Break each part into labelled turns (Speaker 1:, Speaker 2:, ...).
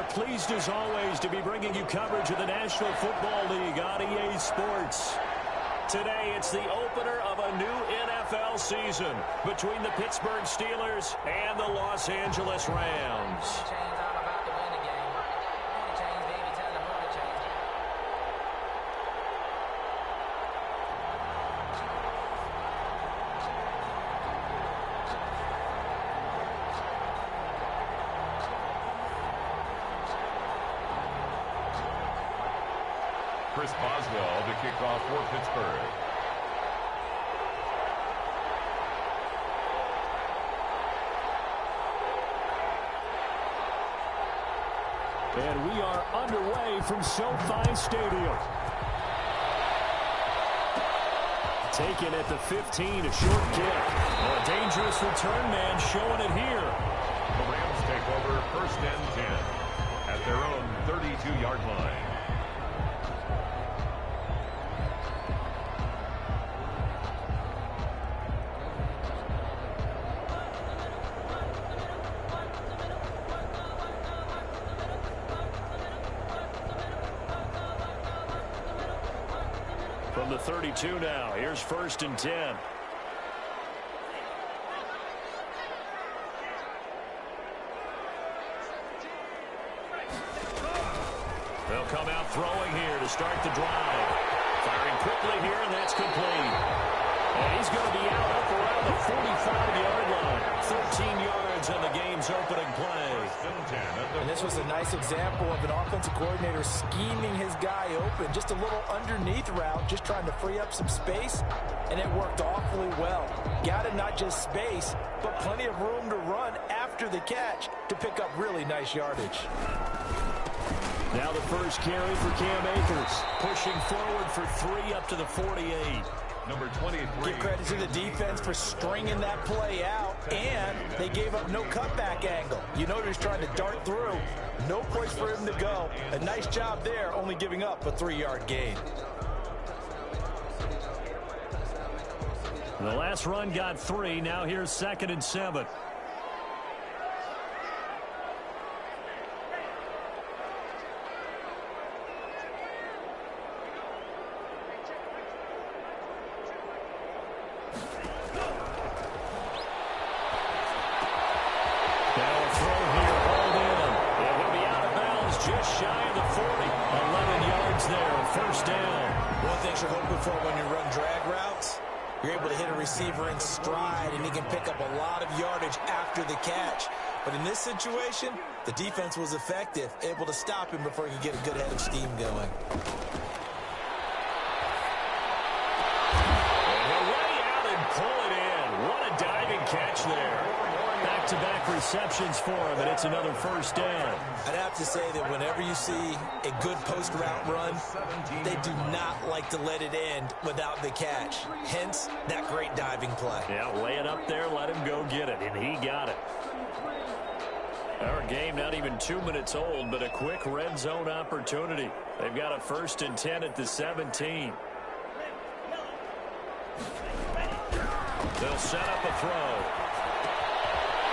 Speaker 1: are pleased as always to be bringing you coverage of the National Football League on EA Sports. Today, it's the opener of a new NFL season between the Pittsburgh Steelers and the Los Angeles Rams.
Speaker 2: Chris Boswell to kick off for Pittsburgh.
Speaker 1: And we are underway from SoFi Stadium. Taken at the 15, a short kick. A dangerous return man showing it here.
Speaker 2: The Rams take over 1st and 10 at their own 32-yard line.
Speaker 1: From the 32 now, here's 1st and 10. They'll come out throwing here to start the drive. Firing quickly here, and that's complete. And he's going to be out up around the 45-yard line. 13 yards on the game's opening play.
Speaker 3: And this was a nice example of an offensive coordinator scheming his guy open. Just a little underneath route, just trying to free up some space, and it worked awfully well. Got him not just space, but plenty of room to run after the catch to pick up really nice yardage.
Speaker 1: Now the first carry for Cam Akers, pushing forward for 3 up to the 48.
Speaker 2: Number 23.
Speaker 3: Give credit to the defense for stringing that play out, and they gave up no cutback angle. You know he's trying to dart through. No place for him to go. A nice job there, only giving up a 3-yard gain.
Speaker 1: The last run got 3. Now here's 2nd and 7. Just shy of the 40. 11 yards there. 1st down.
Speaker 3: One thing you're hoping for when you run drag routes, you're able to hit a receiver in stride, and he can pick up a lot of yardage after the catch. But in this situation, the defense was effective, able to stop him before he could get a good head of steam going.
Speaker 1: And he'll lay out and pull it in. What a diving catch there. Back-to-back receptions for him, and it's another 1st down.
Speaker 3: I'd have to say that whenever you see a good post-route run, they do not like to let it end without the catch. Hence, that great diving play.
Speaker 1: Yeah, lay it up there, let him go get it, and he got it. Our game not even 2 minutes old, but a quick red zone opportunity. They've got a 1st and 10 at the 17. They'll set up a throw.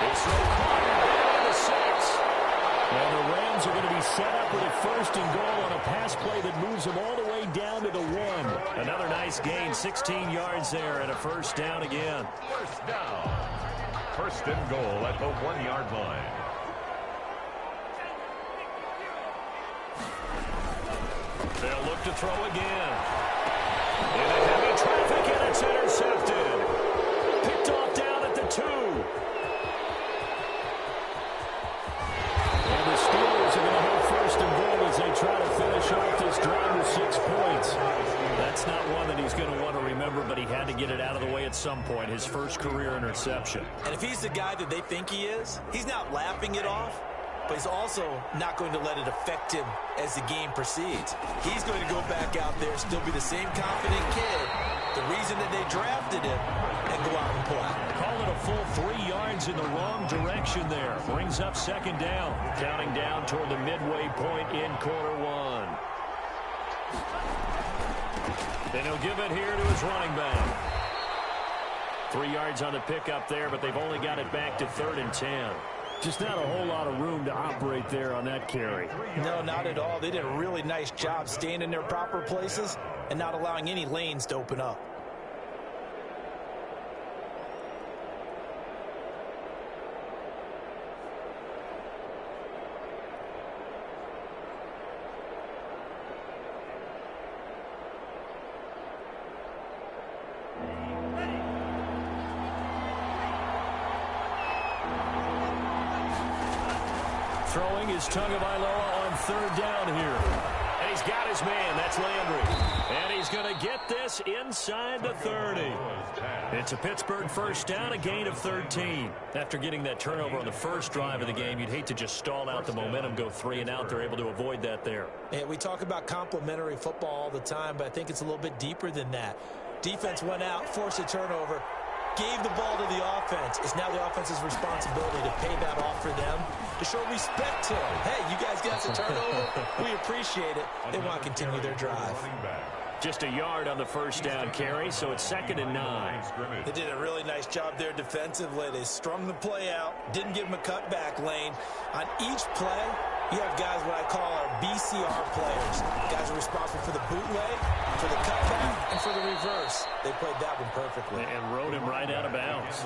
Speaker 1: It's caught the 6. And the Rams are going to be set up with a 1st and goal on a pass play that moves them all the way down to the 1. Another nice gain, 16 yards there, and a 1st down again.
Speaker 2: 1st down. 1st and goal at the 1-yard line.
Speaker 1: They'll look to throw again. Into heavy traffic, and it's intercepted. Picked off down at the 2. And the Steelers are going to have 1st and goal as they try to finish off this drive with 6 points. That's not one that he's going to want to remember, but he had to get it out of the way at some point, his first career interception.
Speaker 3: And if he's the guy that they think he is, he's not laughing it off, but he's also not going to let it affect him as the game proceeds. He's going to go back out there, still be the same confident kid, the reason that they drafted him, and go out and play.
Speaker 1: Call it a full 3 yards in the wrong direction there. Brings up 2nd down. Counting down toward the midway point in quarter 1. Then he'll give it here to his running back. 3 yards on the pickup there, but they've only got it back to 3rd and 10. Just not a whole lot of room to operate there on that carry.
Speaker 3: No, not at all. They did a really nice job staying in their proper places and not allowing any lanes to open up.
Speaker 1: Throwing his Tagovailoa on third down here. And he's got his man. That's Landry. And he's going to get this inside the 30. It's a Pittsburgh first down, a gain of 13. After getting that turnover on the first drive of the game, you'd hate to just stall out the momentum, go 3 and out. They're able to avoid that there.
Speaker 3: Yeah, we talk about complementary football all the time, but I think it's a little bit deeper than that. Defense went out, forced a turnover, gave the ball to the offense. It's now the offense's responsibility to pay that off for them, to show respect to them. Hey, you guys got the turnover. We appreciate it. They want to continue their drive.
Speaker 1: Just a yard on the first down carry, so it's 2nd and 9.
Speaker 3: They did a really nice job there defensively. They strung the play out, didn't give them a cutback lane. On each play, you have guys what I call our BCR players. Guys are responsible for the bootleg, for the cutback, and for the reverse. They played that one perfectly.
Speaker 1: And rode him right out of bounds.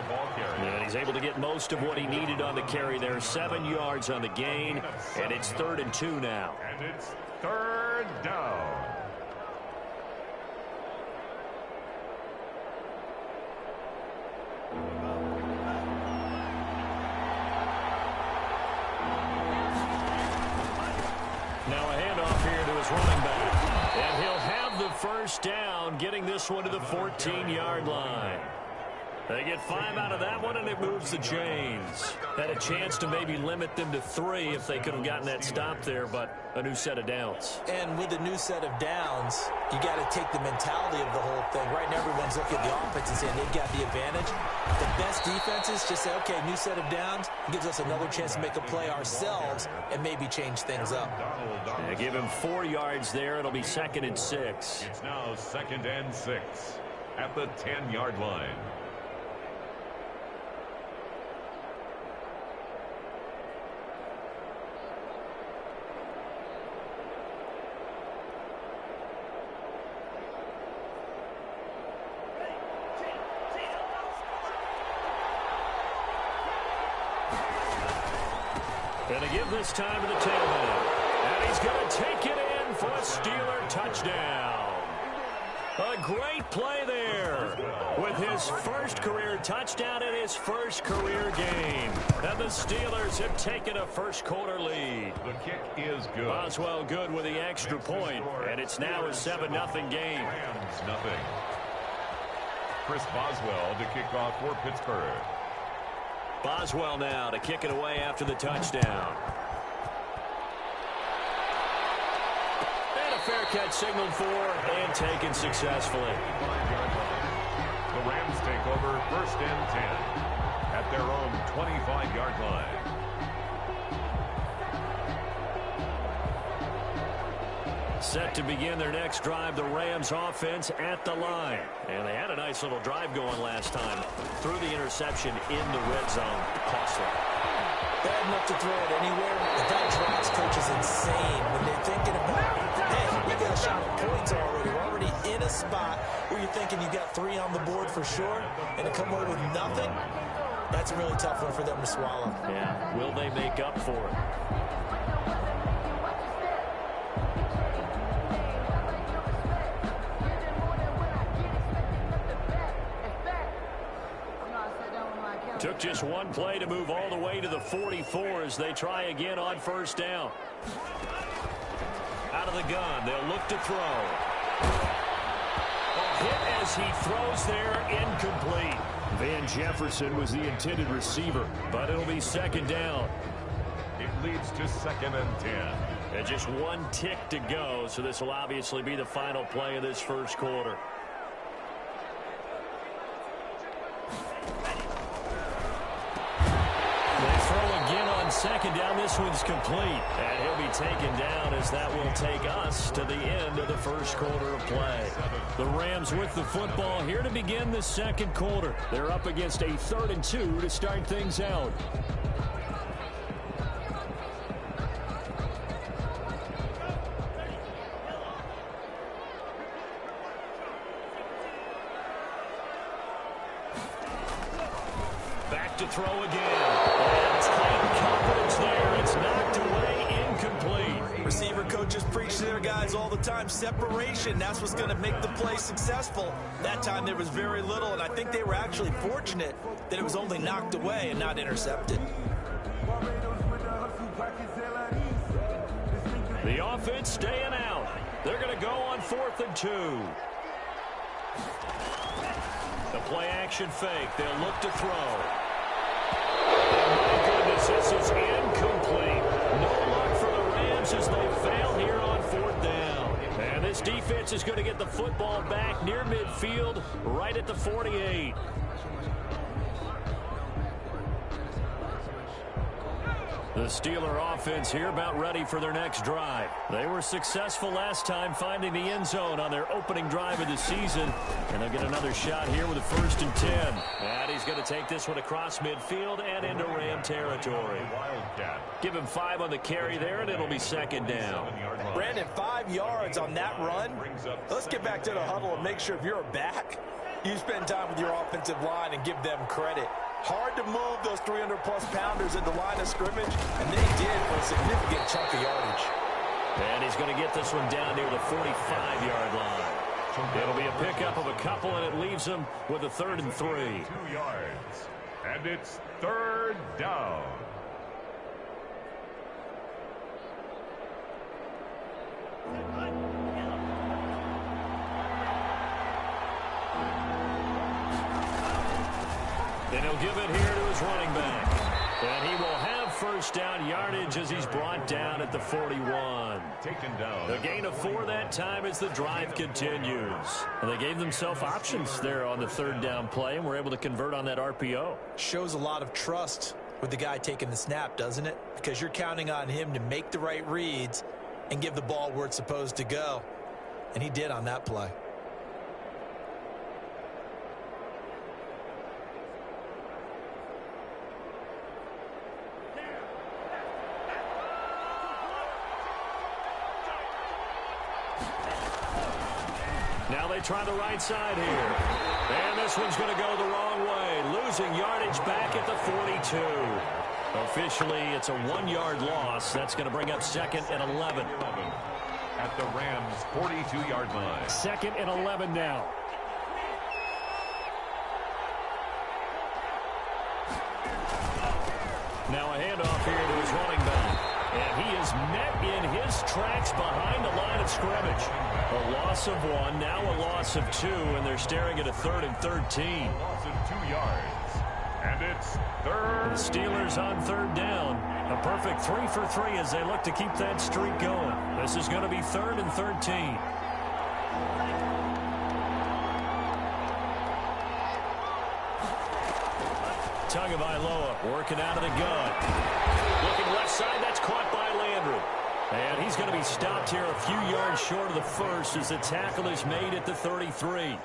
Speaker 1: And he's able to get most of what he needed on the carry there. 7 yards on the gain, and it's 3rd and 2 now.
Speaker 2: And it's 3rd down.
Speaker 1: Now a handoff here to his running back. And he'll have the first down, getting this one to the 14-yard line. They get 5 out of that one, and it moves the chains. Had a chance to maybe limit them to 3 if they could have gotten that stop there, but a new set of downs.
Speaker 3: And with a new set of downs, you got to take the mentality of the whole thing. Right now, everyone's looking at the offense and saying they've got the advantage. The best defenses just say, okay, new set of downs, gives us another chance to make a play ourselves and maybe change things up.
Speaker 1: Yeah, give him 4 yards there. It'll be 2nd and 6.
Speaker 2: It's now 2nd and 6 at the 10-yard line.
Speaker 1: Going to give this time to the tailback. And he's going to take it in for a Steeler touchdown. A great play there with his first career touchdown in his first career game. And the Steelers have taken a first-quarter lead.
Speaker 2: The kick is good.
Speaker 1: Boswell good with the extra point, and it's now a 7-0 game.
Speaker 2: Rams nothing. Chris Boswell to kick off for Pittsburgh.
Speaker 1: Boswell now to kick it away after the touchdown. And a fair catch signaled for and taken successfully.
Speaker 2: The Rams take over 1st and 10 at their own 25-yard line.
Speaker 1: Set to begin their next drive, the Rams offense at the line. And they had a nice little drive going last time. Threw the interception in the red zone. Costly.
Speaker 3: Bad enough to throw it anywhere, but that drives coaches insane when they're thinking about, hey, we got a shot at points already. We're already in a spot where you're thinking you got 3 on the board for sure, and to come away with nothing, that's a really tough one for them to swallow.
Speaker 1: Yeah, will they make up for it? Took just one play to move all the way to the 44 as they try again on first down. Out of the gun, they'll look to throw. A hit as he throws there, incomplete. Van Jefferson was the intended receiver, but it'll be 2nd down.
Speaker 2: It leads to 2nd and 10.
Speaker 1: And just one tick to go, so this will obviously be the final play of this first quarter. They throw again on 2nd down. This one's complete. And he'll be taken down as that will take us to the end of the first quarter of play. The Rams with the football here to begin the second quarter. They're up against a 3rd and 2 to start things out. to throw again. And tight confidence there. It's knocked away, incomplete.
Speaker 3: Receiver coaches preach to their guys all the time. Separation, that's what's going to make the play successful. That time there was very little, and I think they were actually fortunate that it was only knocked away and not intercepted.
Speaker 1: The offense staying out. They're going to go on 4th and 2. The play action fake. They'll look to throw. Oh, my goodness, this is incomplete. No luck for the Rams as they fail here on 4th down. And this defense is going to get the football back near midfield, right at the 48. The Steeler offense here about ready for their next drive. They were successful last time finding the end zone on their opening drive of the season. And they'll get another shot here with a 1st and 10. And he's going to take this one across midfield and into Ram territory. Give him 5 on the carry there, and it'll be 2nd down.
Speaker 3: Brandon, 5 yards on that run. Let's get back to the huddle and make sure if you're a back, you spend time with your offensive line and give them credit. Hard to move those 300-plus pounders at the line of scrimmage, and they did for a significant chunk of yardage.
Speaker 1: And he's going to get this one down near the 45-yard line. It'll be a pickup of a couple, and it leaves him with a 3rd and 3.
Speaker 2: 2 yards, and it's 3rd down.
Speaker 1: Then he'll give it here to his running back. And he will have 1st down yardage as he's brought down at the 41.
Speaker 2: Taken down.
Speaker 1: A gain of 4 that time as the drive continues. And they gave themselves options there on the 3rd down play and were able to convert on that RPO.
Speaker 3: Shows a lot of trust with the guy taking the snap, doesn't it? Because you're counting on him to make the right reads and give the ball where it's supposed to go. And he did on that play.
Speaker 1: Now they try the right side here. And this one's going to go the wrong way. Losing yardage back at the 42. Officially, it's a 1-yard loss. That's going to bring up 2nd and 11.
Speaker 2: At the Rams' 42-yard line.
Speaker 1: 2nd and 11 now. Now a handoff here to his running back. And he is met in his tracks behind the line of scrimmage. A loss of 1, now a loss of 2, and they're staring at a 3rd and 13.
Speaker 2: Loss of 2 yards. And it's 3rd.
Speaker 1: The Steelers on 3rd down. A perfect 3 for 3 as they look to keep that streak going. This is going to be 3rd and 13. Tagovailoa working out of the gun. Looking left side, that's caught by Landry. And he's going to be stopped here a few yards short of the 1st as the tackle is made at the 33.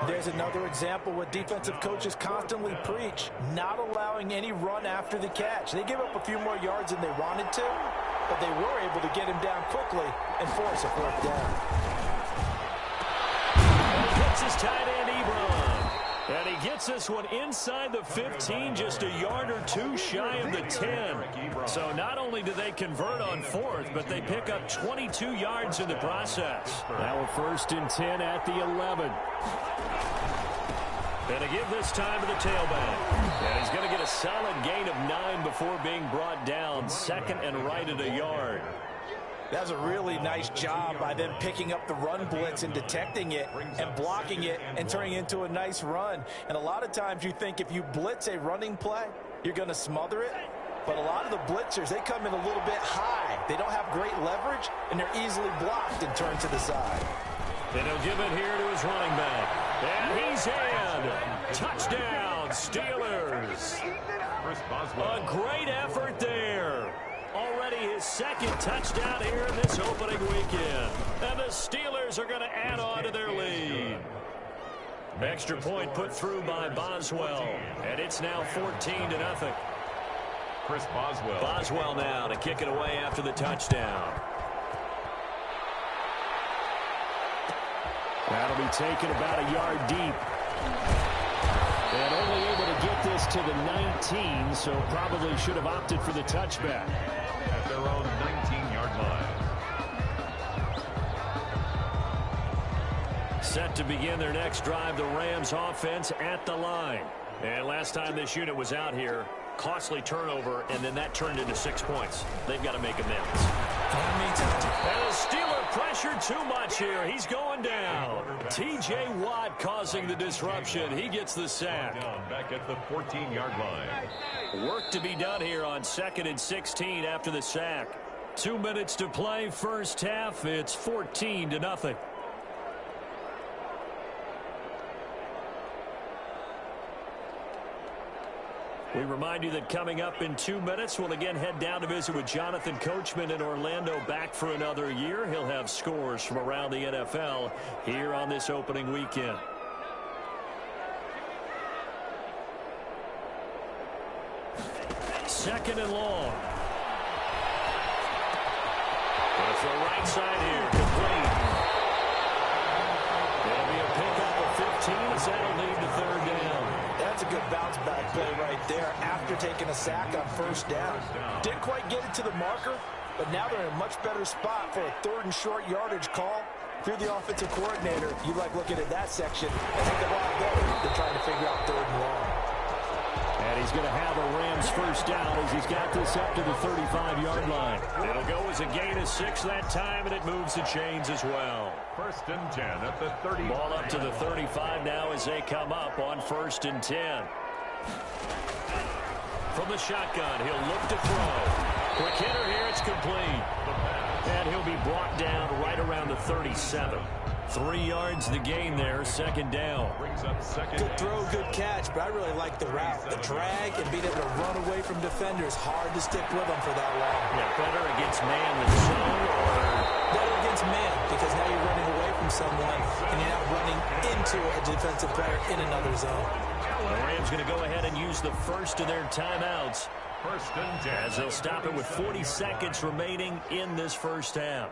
Speaker 3: There's another example what defensive coaches constantly preach, not allowing any run after the catch. They give up a few more yards than they wanted to, but they were able to get him down quickly and force a 4th down.
Speaker 1: And hits his tight end, Ebron. And he gets this one inside the 15, just a yard or 2 shy of the 10. So not only do they convert on 4th, but they pick up 22 yards in the process. Now a 1st and 10 at the 11. And to give this time to the tailback. And he's going to get a solid gain of 9 before being brought down. 2nd and right at a yard.
Speaker 3: That's a really nice job by them picking up the run blitz and detecting it and blocking it and turning it into a nice run. And a lot of times you think if you blitz a running play, you're going to smother it. But a lot of the blitzers, they come in a little bit high. They don't have great leverage, and they're easily blocked and turned to the side.
Speaker 1: And he'll give it here to his running back. And he's in. Touchdown, Steelers. A great effort there. Already his 2nd touchdown here in this opening weekend. And the Steelers are going to add on to their lead. Extra point put through by Boswell. And it's now 14-0.
Speaker 2: Chris Boswell.
Speaker 1: Boswell now to kick it away after the touchdown. That'll be taken about a yard deep. And only able to get this to the 19, so probably should have opted for the touchback.
Speaker 2: At their own 19-yard line.
Speaker 1: Set to begin their next drive, the Rams offense at the line. And last time this unit was out here, costly turnover, and then that turned into 6 points. They've got to make amends. And the Steeler pressure too much here. He's going down. T.J. Watt causing the disruption. He gets the sack.
Speaker 2: Back at the 14-yard line.
Speaker 1: Work to be done here on 2nd and 16 after the sack. 2 minutes to play, first half. It's 14-0. We remind you that coming up in 2 minutes, we'll again head down to visit with Jonathan Coachman in Orlando, back for another year. He'll have scores from around the NFL here on this opening weekend. Second and long. That's the right side here, complete. It'll be a pickup of 15 as that'll lead to third down.
Speaker 3: That's a good bounce back play right there after taking a sack on first down. Didn't quite get it to the marker, but now they're in a much better spot for a 3rd and short yardage call. If you're the offensive coordinator, you like looking at that section. I think a lot better than trying to figure out 3rd and long.
Speaker 1: And he's going to have a Rams first down as he's got this up to the 35-yard line. It'll go as a gain of 6 that time, and it moves the chains as well.
Speaker 2: 1st and 10 at the 30.
Speaker 1: Ball up to the 35 now as they come up on 1st and 10. From the shotgun, he'll look to throw. Quick hitter here, it's complete. And he'll be brought down right around the 37. 3 yards the gain there, 2nd down.
Speaker 3: Good throw, good catch, but I really like the route. The drag and being able to run away from defenders. Hard to stick with them for that long.
Speaker 1: Yeah, better against man than zone, or
Speaker 3: better against man, because now you're running away from someone and you're not running into a defensive player in another zone.
Speaker 1: The Rams going to go ahead and use the first of their timeouts
Speaker 2: 1st and 10.
Speaker 1: as they'll stop it with 40 seconds remaining in this first half.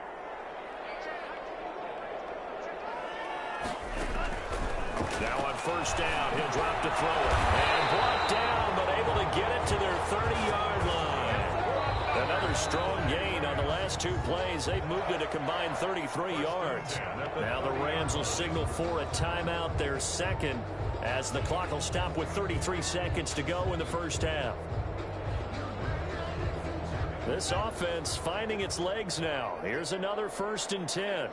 Speaker 1: Now on first down, he'll drop to throw it. And brought down, but able to get it to their 30-yard line. Another strong gain on the last 2 plays. They've moved it a combined 33 yards. Now the Rams will signal for a timeout, their second, as the clock will stop with 33 seconds to go in the first half. This offense finding its legs now. Here's another 1st and 10.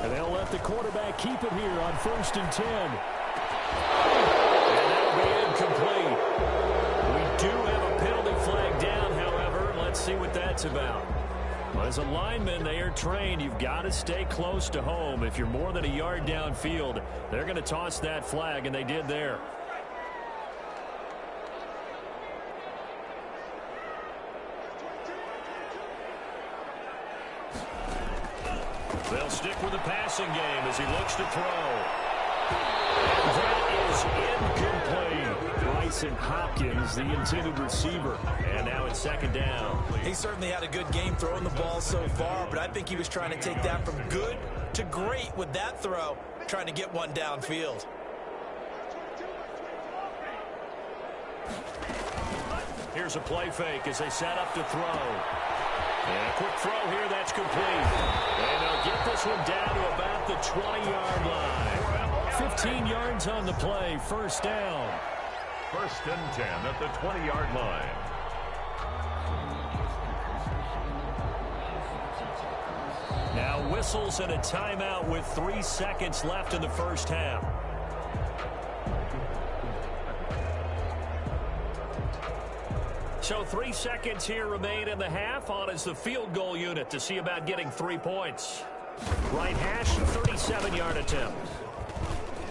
Speaker 1: And they'll let the quarterback keep it here on 1st and 10. And that'll be incomplete. We do have a penalty flag down, however. Let's see what that's about. Well, as a lineman, they are trained. You've got to stay close to home. If you're more than a yard downfield, they're going to toss that flag, and they did there. They'll stick with the passing game as he looks to throw. That is incomplete. Bryson Hopkins, the intended receiver. And now it's 2nd down.
Speaker 3: He certainly had a good game throwing the ball so far, but I think he was trying to take that from good to great with that throw, trying to get one downfield.
Speaker 1: Here's a play fake as they set up to throw. And a quick throw here, that's complete. And they'll get this one down to about the 20-yard line. 15 yards on the play, first down.
Speaker 2: 1st and 10 at the 20-yard line.
Speaker 1: Now whistles and a timeout with 3 seconds left in the first half. So 3 seconds here remain in the half. On is the field goal unit to see about getting 3 points. Right hash, 37-yard attempt.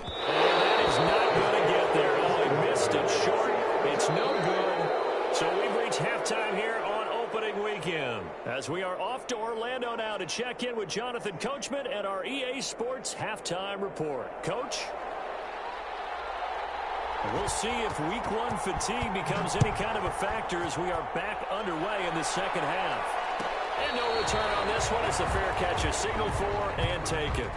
Speaker 1: And that is not going to get there. Oh, he missed it short. It's no good. So we've reached halftime here on opening weekend. As we are off to Orlando now to check in with Jonathan Coachman at our EA Sports Halftime Report. Coach? We'll see if week 1 fatigue becomes any kind of a factor as we are back underway in the second half. And no return on this one as the fair catch is signaled for and taken.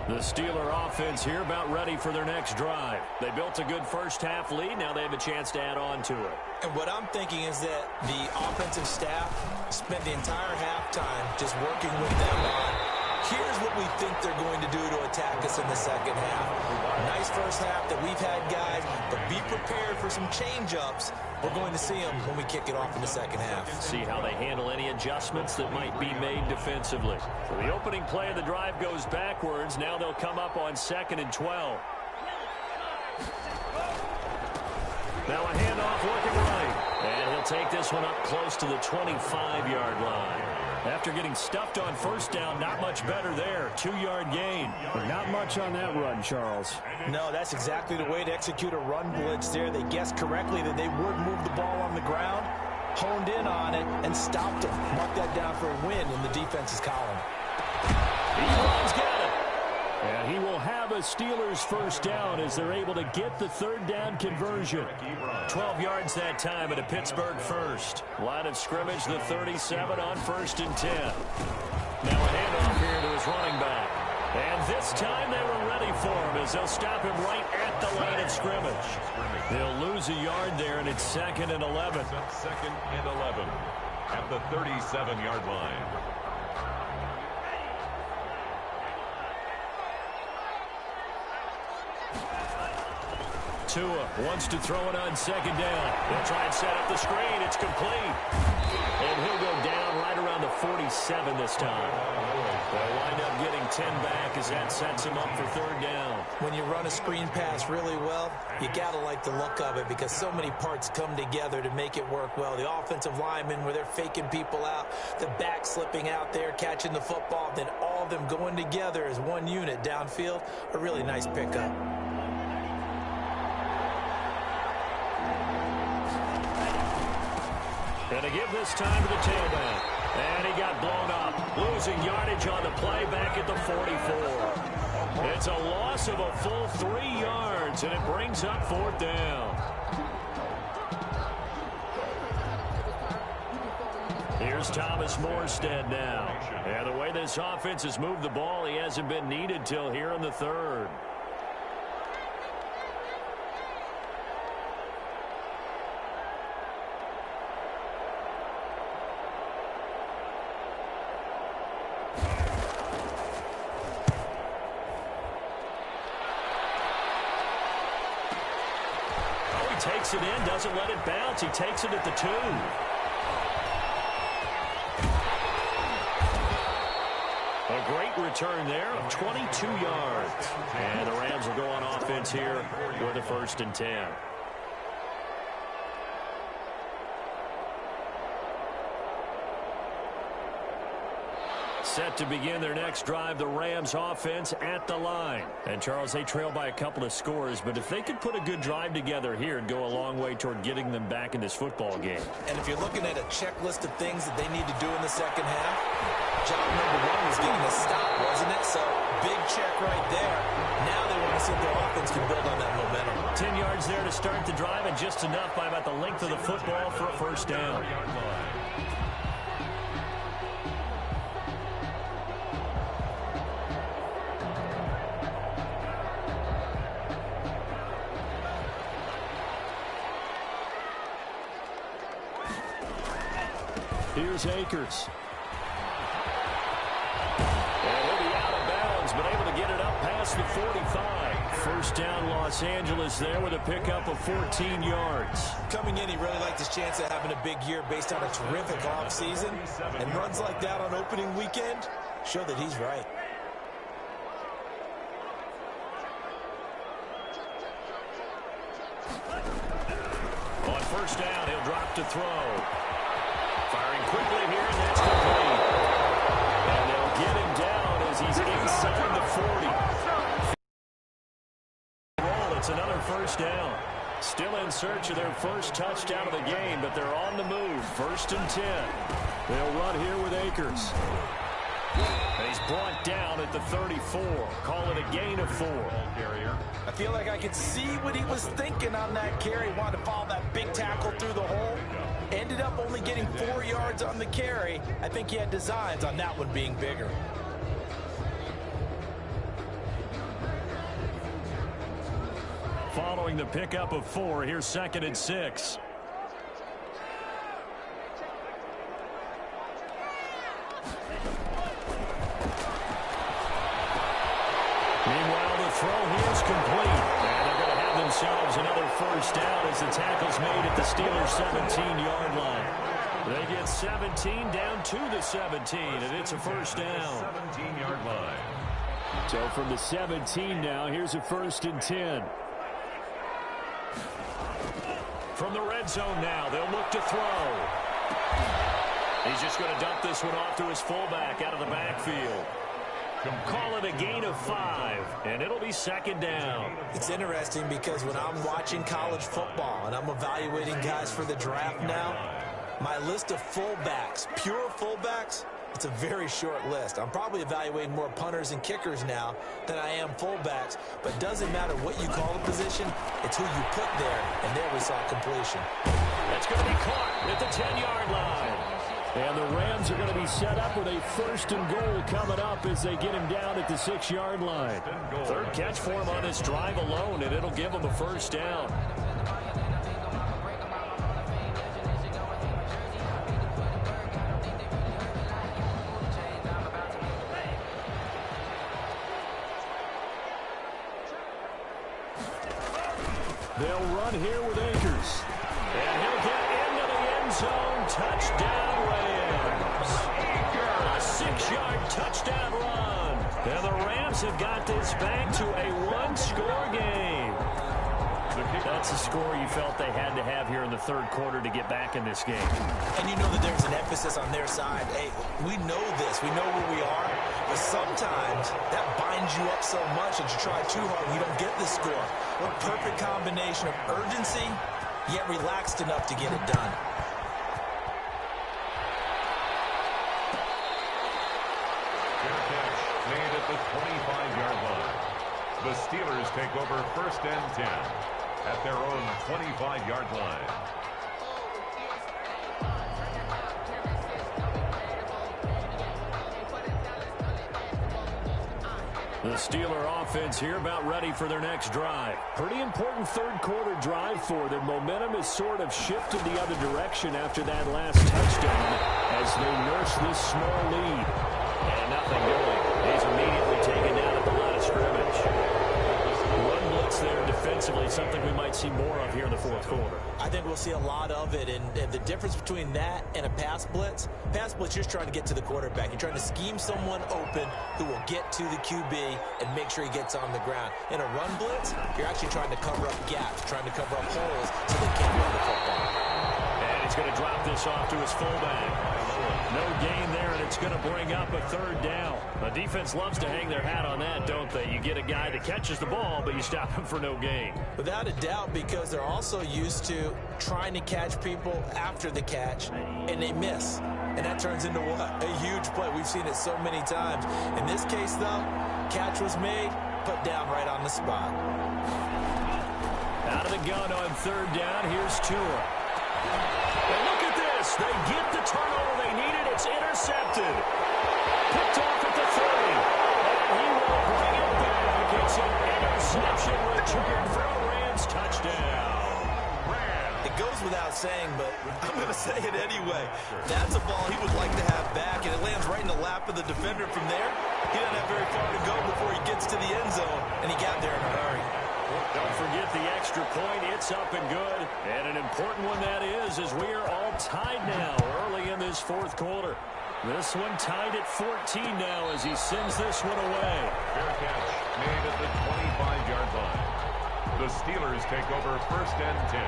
Speaker 1: The Steeler offense here about ready for their next drive. They built a good first-half lead. Now they have a chance to add on to it.
Speaker 3: And what I'm thinking is that the offensive staff spent the entire halftime just working with them on, here's what we think they're going to do to attack us in the second half. Nice first half that we've had, guys, but be prepared for some change-ups. We're going to see them when we kick it off in the second half.
Speaker 1: See how they handle any adjustments that might be made defensively. So the opening play of the drive goes backwards. Now they'll come up on 2nd and 12. Now a handoff working right. And he'll take this one up close to the 25-yard line. After getting stuffed on first down, not much better there. 2-yard gain.
Speaker 4: But not much on that run, Charles.
Speaker 3: No, that's exactly the way to execute a run blitz there. They guessed correctly that they would move the ball on the ground, honed in on it, and stopped it. Mark that down for a win in the defense's column.
Speaker 1: He's got it. And he will have a Steelers first down as they're able to get the third down conversion. 12 yards that time at a Pittsburgh first. Line of scrimmage, the 37 on 1st and 10. Now a handoff here to his running back. And this time they were ready for him as they'll stop him right at the line of scrimmage. They'll lose a yard there, and it's 2nd and 11.
Speaker 2: 2nd and 11 at the 37-yard line.
Speaker 1: Tua wants to throw it on 2nd down. He'll try and set up the screen. It's complete. And he'll go down right around the 47 this time. They'll wind up getting 10 back as that sets him up for 3rd down.
Speaker 3: When you run a screen pass really well, you got to like the look of it because so many parts come together to make it work well. The offensive linemen where they're faking people out, the back slipping out there, catching the football, then all of them going together as one unit downfield. A really nice pickup.
Speaker 1: And to give this time to the tailback. And he got blown up. Losing yardage on the play back at the 44. It's a loss of a full 3 yards, and it brings up 4th down. Here's Thomas Morstead now. And the way this offense has moved the ball, he hasn't been needed till here in the 3rd. Takes it in, doesn't let it bounce. He takes it at the 2. A great return there of 22 yards. And the Rams will go on offense here with a 1st and 10. Set to begin their next drive, the Rams offense at the line. And, Charles, they trail by a couple of scores, but if they could put a good drive together here, it'd go a long way toward getting them back in this football game.
Speaker 3: And if you're looking at a checklist of things that they need to do in the second half, job number 1 was getting a stop, wasn't it? So, big check right there. Now they want to see if their offense can build on that momentum.
Speaker 1: 10 yards there to start the drive, and just enough by about the length of the football for a 1st down. Here's Akers. And he'll be out of bounds, but able to get it up past the 45. 1st down, Los Angeles there with a pickup of 14 yards.
Speaker 3: Coming in, he really liked his chance of having a big year based on a terrific offseason. And runs like that on opening weekend show that he's right.
Speaker 1: On 1st down, he'll drop to throw. Firing quickly here, and that's complete. And they'll get him down as he's inside the 40. It's another 1st down. Still in search of their first touchdown of the game, but they're on the move. 1st and 10. They'll run here with Akers. And he's brought down at the 34. Call it a gain of 4.
Speaker 3: I feel like I could see what he was thinking on that carry. Wanted to follow that big tackle through the hole. Ended up only getting 4 yards on the carry. I think he had designs on that one being bigger.
Speaker 1: following the pickup of 4. Here's 2nd and 6. Meanwhile, the throw here is complete. And they're going to have themselves another first down as the tackle's made at the Steelers' 17-yard line. They get 17 down to the 17, and it's a first down.
Speaker 2: 17-yard line.
Speaker 1: So from the 17 now, here's a 1st and 10. From the red zone now, they'll look to throw. He's just going to dump this one off to his fullback out of the backfield. Call it a gain of 5, and it'll be 2nd down.
Speaker 3: It's interesting because when I'm watching college football and I'm evaluating guys for the draft now, my list of fullbacks, pure fullbacks, it's a very short list. I'm probably evaluating more punters and kickers now than I am fullbacks, but it doesn't matter what you call the position, it's who you put there, and there we saw completion.
Speaker 1: That's going to be caught at the 10-yard line. And the Rams are going to be set up with a 1st and goal coming up as they get him down at the 6-yard line. 3rd catch for him on this drive alone, and it'll give him a first down. They'll run here with Akers. And he'll get into the end zone. Touchdown, Rams. A 6-yard touchdown run. And the Rams have got this back to a 1-score game. That's a score you felt they had to have here in the 3rd quarter to get back in this game.
Speaker 3: And you know that there's an emphasis on their side. Hey, we know this. We know where we are. But sometimes that binds you up so much that you try too hard and you don't get the score. What a perfect combination of urgency, yet relaxed enough to get it done.
Speaker 2: Fair catch made at the 25-yard line. The Steelers take over 1st and 10 at their own 25-yard line.
Speaker 1: The Steeler offense here about ready for their next drive. Pretty important 3rd quarter drive for them. Momentum has sort of shifted the other direction after that last touchdown as they nurse this small lead. And nothing doing. He's immediately taken down at the line of scrimmage. Run blitz there defensively, something we might see more of here in the 4th quarter.
Speaker 3: I think we'll see a lot of it, and the difference between that and a pass blitz, you're just trying to get to the quarterback. You're trying to scheme someone open who will get to the QB and make sure he gets on the ground. In a run blitz, you're actually trying to cover up gaps, trying to cover up holes so they can't run the football.
Speaker 1: And he's going to drop this off to his fullback. No gain there, and it's going to bring up a 3rd down. The defense loves to hang their hat on that, don't they? You get a guy that catches the ball, but you stop him for no gain.
Speaker 3: Without a doubt, because they're also used to trying to catch people after the catch, and they miss. And that turns into what? A huge play. We've seen it so many times. In this case, though, catch was made, put down right on the spot.
Speaker 1: Out of the gun on 3rd down, here's Tua. And look at this. They get the turnover they needed. It's intercepted. Picked off at the 30. And he will bring it back. It's an interception return for a Rams touchdown.
Speaker 3: It goes without saying, but I'm going to say it anyway. That's a ball he would like to have back, and it lands right in the lap of the defender from there. He doesn't have very far to go before he gets to the end zone, and he got there in a hurry.
Speaker 1: Don't forget the extra point. It's up and good. And an important one that is, as we are all tied now early in this 4th quarter. This one tied at 14 now as he sends this one away.
Speaker 2: Fair catch made at the 25-yard line. The Steelers take over 1st and 10.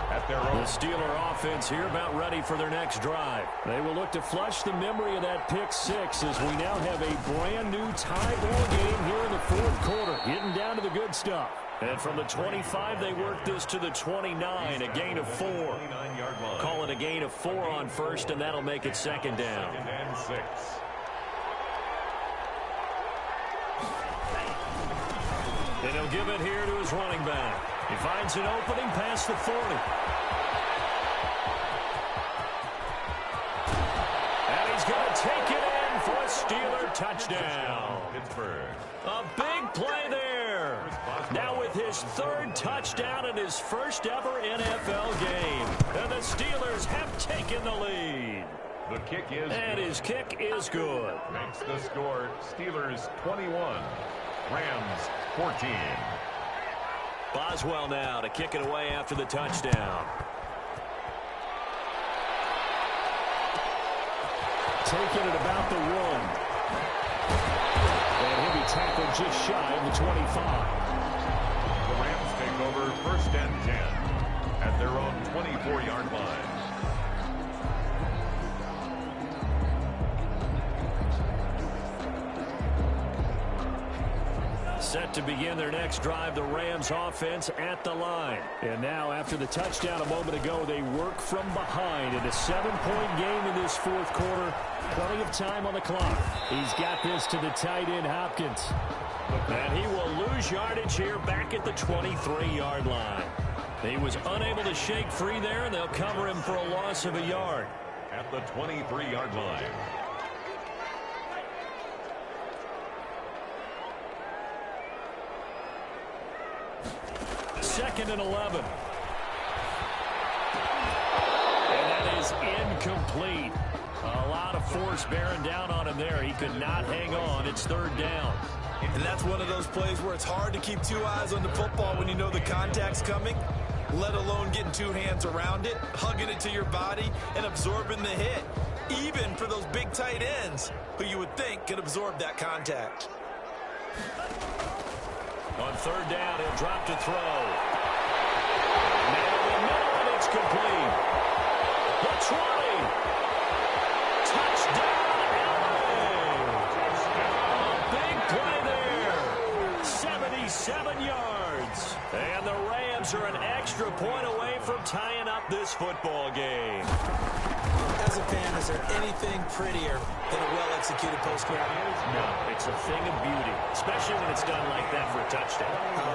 Speaker 2: At their own.
Speaker 1: The Steeler offense here about ready for their next drive. They will look to flush the memory of that pick 6 as we now have a brand new tie ball game here in the 4th quarter. Getting down to the good stuff. And from the 25, they work this to the 29, a gain of 4. Call it a gain of 4 on 1st, and that'll make it 2nd down.
Speaker 2: 2nd and 6.
Speaker 1: And he'll give it here to his running back. He finds an opening past the 40. And he's going to take it in for a Steeler touchdown.
Speaker 2: Pittsburgh.
Speaker 1: A big play there. Now with his third touchdown in his first ever NFL game. And the Steelers have taken the lead.
Speaker 2: The kick is
Speaker 1: And
Speaker 2: good.
Speaker 1: his kick is good.
Speaker 2: Makes the score Steelers 21, Rams 14.
Speaker 1: Boswell now to kick it away after the touchdown.
Speaker 4: Taking it about the 1. And he'll be tackled just shy of the 25.
Speaker 2: The Rams take over first and 10 at their own 24-yard line.
Speaker 1: Set to begin their next drive, the Rams offense at the line.
Speaker 4: And now, after the touchdown a moment ago, they work from behind in a 7-point game in this fourth quarter. Plenty of time on the clock. He's got this to the tight end, Hopkins.
Speaker 1: And he will lose yardage here back at the 23-yard line. He was unable to shake free there, and they'll cover him for a loss of a yard.
Speaker 2: At the 23-yard line.
Speaker 1: Second and 11. And that is incomplete. A lot of force bearing down on him there. He could not hang on. It's third down.
Speaker 3: And that's one of those plays where it's hard to keep two eyes on the football when you know the contact's coming, let alone getting two hands around it, hugging it to your body, and absorbing the hit. Even for those big tight ends who you would think could absorb that contact.
Speaker 1: On third down, he'll drop to throw. Now the middle, and it's complete. The 20. Touchdown, LA. A big play there. 77 yards. And the Rams are an extra point away from tying up this football game.
Speaker 3: As a fan, is there anything prettier than a well-executed post-grab?
Speaker 1: No, it's a thing of beauty, especially when it's done like that for a touchdown.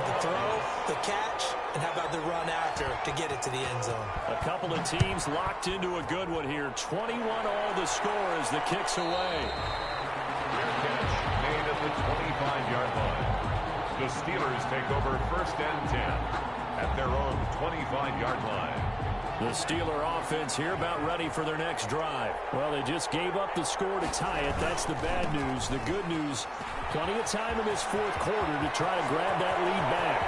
Speaker 3: The throw, the catch, and how about the run after to get it to the end zone?
Speaker 1: A couple of teams locked into a good one here. 21 all the score as the kick's away.
Speaker 2: Their catch made at the 25-yard line. The Steelers take over first and 10 at their own 25-yard line.
Speaker 1: The Steeler offense here about ready for their next drive.
Speaker 4: Well, they just gave up the score to tie it. That's the bad news. The good news, plenty of time in this fourth quarter to try to grab that lead back.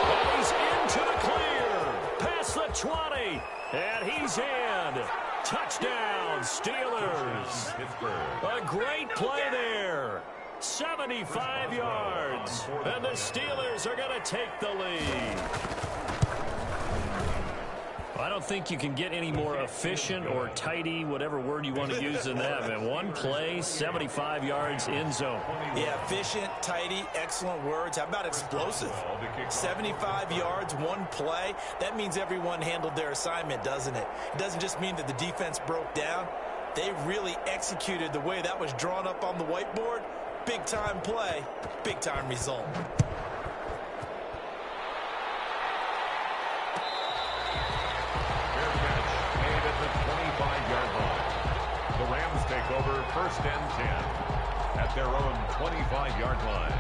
Speaker 1: And he's into the clear. Past the 20. And he's in. Touchdown, Steelers.
Speaker 2: Pittsburgh.
Speaker 1: A great play there. 75 yards. And the Steelers are going to take the lead. I don't think you can get any more efficient or tidy, whatever word you want to use in that. Man, one play, 75 yards, end zone.
Speaker 3: Yeah, efficient, tidy, excellent words. How about explosive? 75 yards, one play. That means everyone handled their assignment, doesn't it? It doesn't just mean that the defense broke down. They really executed the way that was drawn up on the whiteboard. Big-time play, big-time result.
Speaker 2: The Rams take over first and 10 at their own 25-yard line.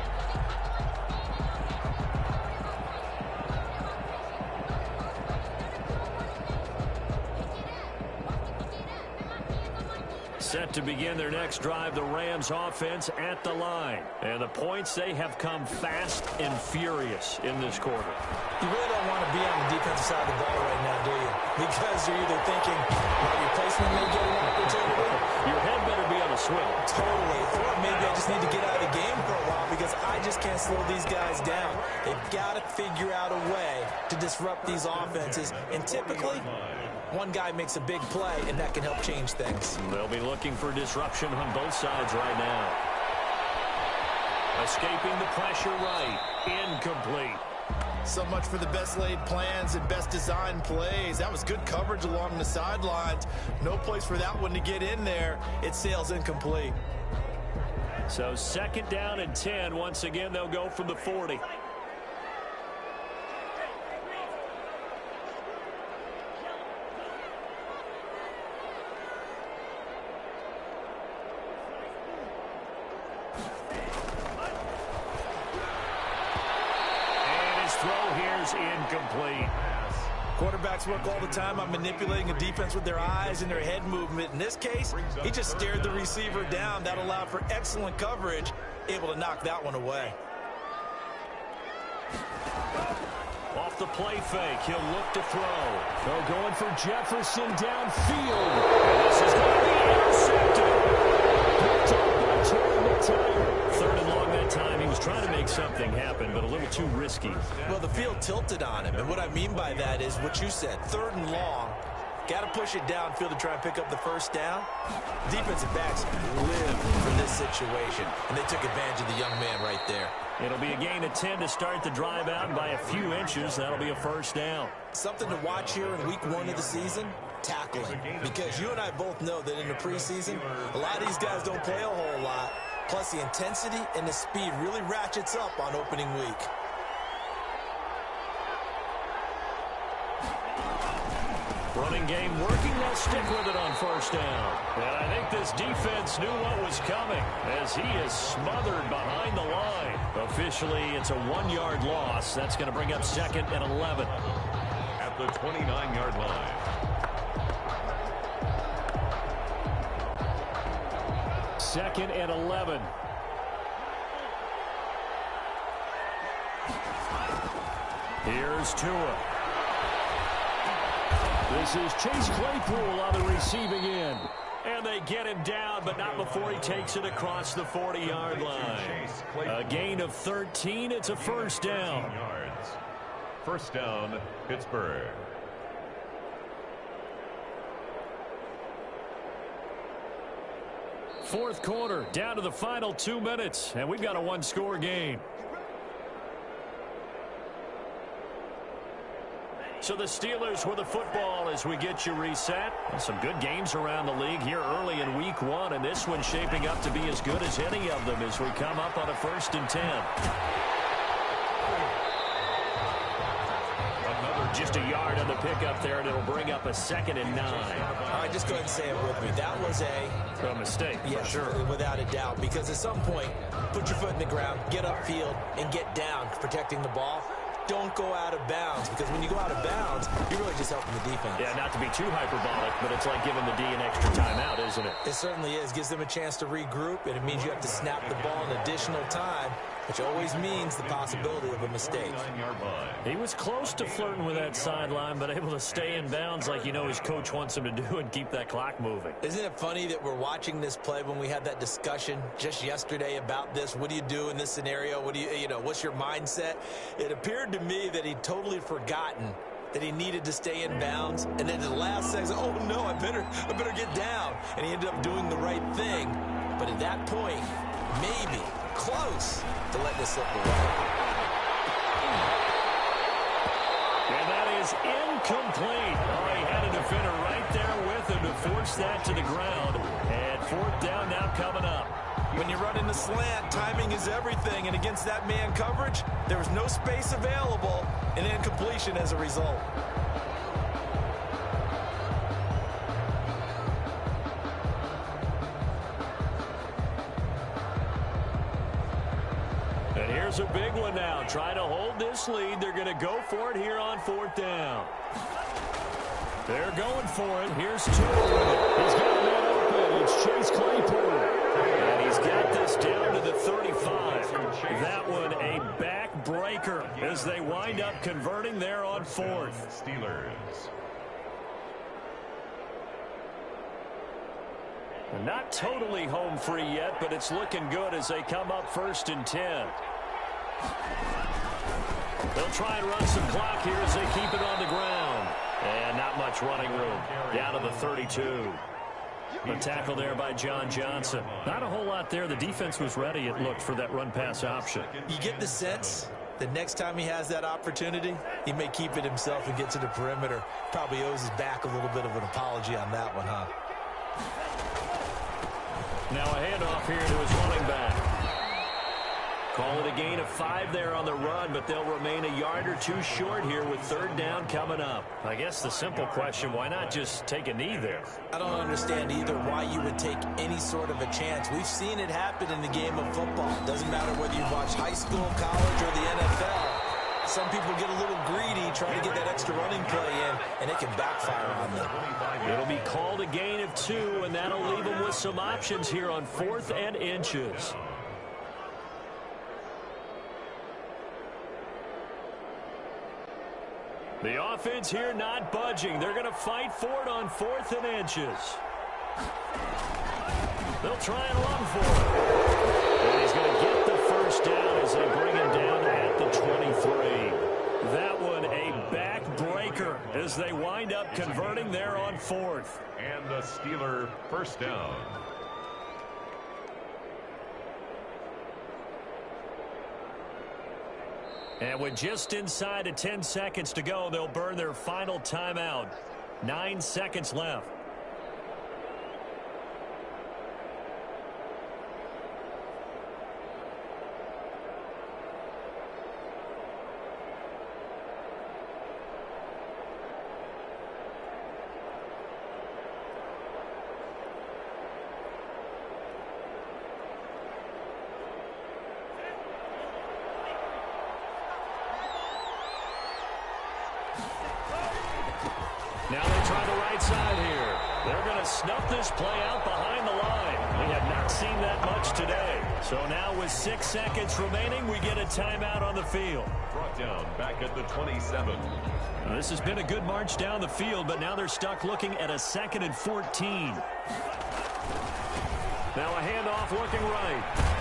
Speaker 1: Set to begin their next drive, the Rams offense at the line. And the points, they have come fast and furious in this quarter.
Speaker 3: You really don't want to be on the defensive side of the ball right now, do you? Because you're either thinking, my replacement may get an opportunity.
Speaker 1: Your head better be on a swivel.
Speaker 3: Totally. Or maybe I just need to get out of the game for a while because I just can't slow these guys down. They've got to figure out a way to disrupt these offenses. And typically, one guy makes a big play, and that can help change things.
Speaker 1: They'll be looking for disruption on both sides right now. Escaping the pressure right. Incomplete.
Speaker 3: So much for the best laid plans and best designed plays. That was good coverage along the sidelines. No place for that one to get in there. It sails incomplete.
Speaker 1: So second down and 10. Once again, they'll go from the 40. is incomplete.
Speaker 3: Quarterbacks work all the time on manipulating a defense with their eyes and their head movement. In this case, he just stared the receiver down. That allowed for excellent coverage, able to knock that one away.
Speaker 1: Off the play fake, he'll look to throw. They're going for Jefferson downfield. And this is going to be intercepted. Picked up by Terry McTire. 3rd and long that time. He was trying to make something happen, but a little too risky.
Speaker 3: Well, the field tilted on him, and what I mean by that is what you said. 3rd and long. Got to push it downfield to try and pick up the first down. Defensive backs live for this situation, and they took advantage of the young man right there.
Speaker 1: It'll be a gain of 10 to start the drive out, and by a few inches, that'll be a first down.
Speaker 3: Something to watch here in week 1 of the season, tackling. Because you and I both know that in the preseason, a lot of these guys don't play a whole lot. Plus, the intensity and the speed really ratchets up on opening week.
Speaker 1: Running game working. They'll stick with it on first down. And I think this defense knew what was coming as he is smothered behind the line. Officially, it's a 1-yard loss. That's going to bring up 2nd and 11.
Speaker 2: At the 29-yard line.
Speaker 1: Second and 11. Here's Tua. This is Chase Claypool on the receiving end. And they get him down, but not before he takes it across the 40-yard line. A gain of 13. It's a first down.
Speaker 2: First down, Pittsburgh.
Speaker 1: Fourth quarter, down to the final 2 minutes, and we've got a 1-score game. So the Steelers with the football as we get you reset. And some good games around the league here early in week 1, and this one's shaping up to be as good as any of them as we come up on a 1st and 10. Just a yard on the pickup there, and it'll bring up a 2nd and 9.
Speaker 3: All right, just go ahead and say it with me. That was
Speaker 1: a mistake,
Speaker 3: for sure. Without a doubt, because at some point, put your foot in the ground, get upfield, and get down, protecting the ball. Don't go out of bounds, because when you go out of bounds, you're really just helping the defense.
Speaker 1: Yeah, not to be too hyperbolic, but it's like giving the D an extra timeout, isn't it?
Speaker 3: It certainly is. Gives them a chance to regroup, and it means you have to snap the ball an additional time, which always means the possibility of a mistake.
Speaker 1: He was close to flirting with that sideline, but able to stay in bounds like his coach wants him to do and keep that clock moving.
Speaker 3: Isn't it funny that we're watching this play when we had that discussion just yesterday about this? What do you do in this scenario? What do what's your mindset? It appeared to me that he'd totally forgotten that he needed to stay in bounds, and then at the last second, oh no, I better get down. And he ended up doing the right thing. But at that point, maybe close to letting this slip away.
Speaker 1: And that is incomplete. Oh, he had a defender right there with him to force that to the ground. And 4th down now coming up.
Speaker 3: When you run in the slant, timing is everything. And against that man coverage, there was no space available, and incompletion as a result.
Speaker 1: And here's a big one now. Trying to hold this lead. They're going to go for it here on 4th down. They're going for it. Here's Tua with it. He's got one open. It's Chase Claypool. And he's got this down to the 35. That one a backbreaker as they wind up converting there on 4th.
Speaker 2: Steelers.
Speaker 1: Not totally home free yet, but it's looking good as they come up 1st and 10. They'll try and run some clock here as they keep it on the ground. And not much running room. Down to the 32. The tackle there by John Johnson. Not a whole lot there. The defense was ready, it looked, for that run-pass option.
Speaker 3: You get the sense that next time he has that opportunity, he may keep it himself and get to the perimeter. Probably owes his back a little bit of an apology on that one, huh?
Speaker 1: Now a handoff here to his running back. Call it a gain of 5 there on the run, but they'll remain a yard or 2 short here with 3rd down coming up. I guess the simple question, why not just take a knee there?
Speaker 3: I don't understand either why you would take any sort of a chance. We've seen it happen in the game of football. It doesn't matter whether you watch high school, college, or the NFL. Some people get a little greedy trying to get that extra running play in, and it can backfire on them.
Speaker 4: It'll be called a gain of 2, and that'll leave them with some options here on 4th and inches. The offense here not budging. They're going to fight for it on 4th and inches. They'll try and run for it. And he's going to get the first down as they bring him down at the 23. That one a backbreaker as they wind up converting there on 4th.
Speaker 2: And the Steeler first down.
Speaker 4: And with just inside of 10 seconds to go, they'll burn their final timeout. 9 seconds left. Now they try the right side here. They're going to snuff this play out behind the line. We have not seen that much today. So now with 6 seconds remaining, we get a timeout on the field.
Speaker 2: Brought down back at the 27.
Speaker 4: Now, this has been a good march down the field, but now they're stuck looking at a 2nd and 14. Now a handoff looking right.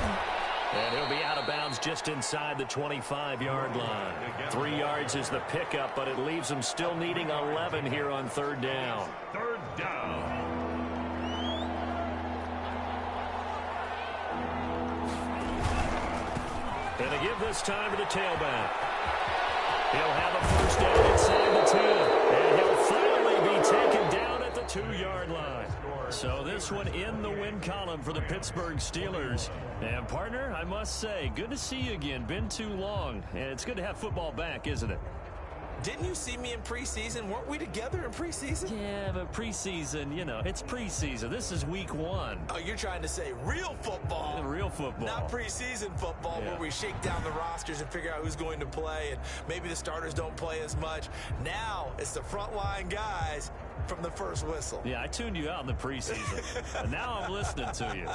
Speaker 4: And he'll be out of bounds just inside the 25-yard line. 3 yards is the pickup, but it leaves them still needing 11 here on 3rd down.
Speaker 2: 3rd down.
Speaker 4: And they give this time to the tailback. He'll have a first down inside the 10. And he'll finally be taken down at the 2-yard line. So this one in the win column for the Pittsburgh Steelers. And, partner, I must say, good to see you again. Been too long. And it's good to have football back, isn't it?
Speaker 3: Didn't you see me in preseason? Weren't we together in preseason?
Speaker 4: Yeah, but preseason, you know, it's preseason. This is week 1.
Speaker 3: Oh, you're trying to say real football.
Speaker 4: Real football.
Speaker 3: Not preseason football where we shake down the rosters and figure out who's going to play, and maybe the starters don't play as much. Now it's the frontline guys from the first whistle.
Speaker 4: Yeah, I tuned you out in the preseason. And now I'm listening to you.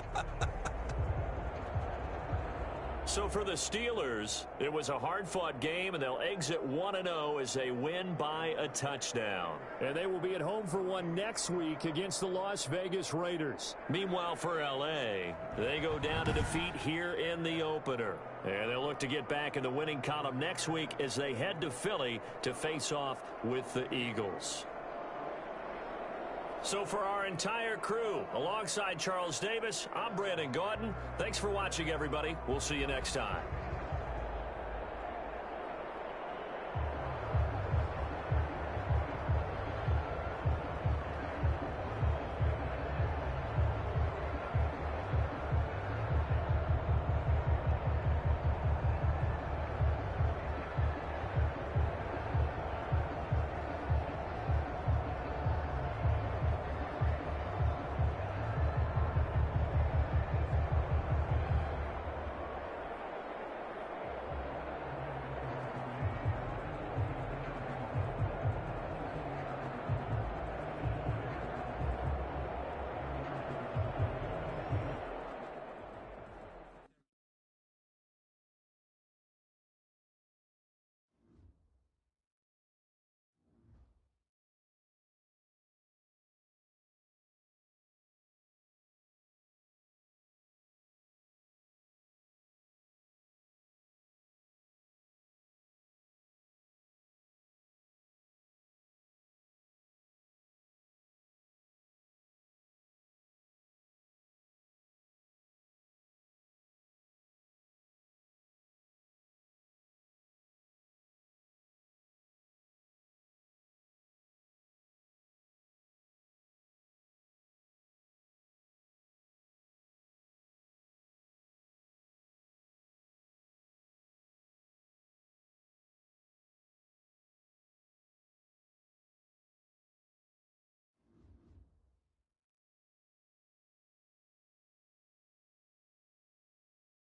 Speaker 4: So for the Steelers, it was a hard-fought game, and they'll exit 1-0 as they win by a touchdown. And they will be at home for one next week against the Las Vegas Raiders. Meanwhile, for L.A., they go down to defeat here in the opener. And they'll look to get back in the winning column next week as they head to Philly to face off with the Eagles. So for our entire crew, alongside Charles Davis, I'm Brandon Gautin. Thanks for watching, everybody. We'll see you next time.